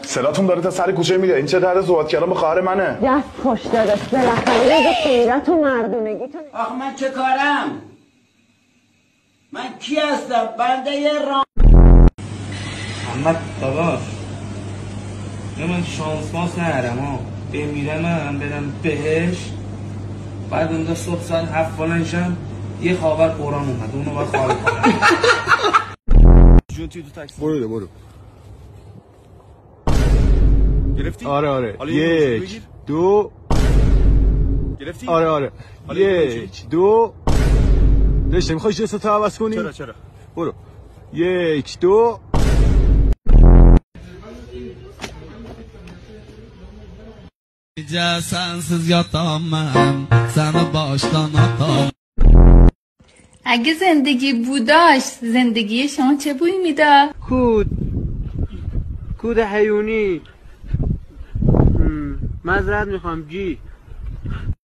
صداتون داره تا سر کوچه میره. این چه طرز صحبت کردن با خواهر منه؟ دست خوش داداش، بالاخره یه غیرت و مردونگیتون. آخ من چه کارم؟ من کی هستم؟ بنده یه محمد داداش من شانس ماس ندارم ها. بمیرم من برم بهش، بعد اونجا صبح ساعت 7 بلنشم یه خبر قرآن اومد اونو باید خارج کنم. جون توی تو تاکسی برو گرفتی؟ آره 1 2 گرفتی؟ آره 1 2 داشته میخوای جستو عوض کنی؟ چرا برو 1 2 Gece sensiz yatamam, seni baştan atam. اگه زندگی بوداش زندگی شما چه بوی میده؟ کود حیونی. مزرعت میخوام جی.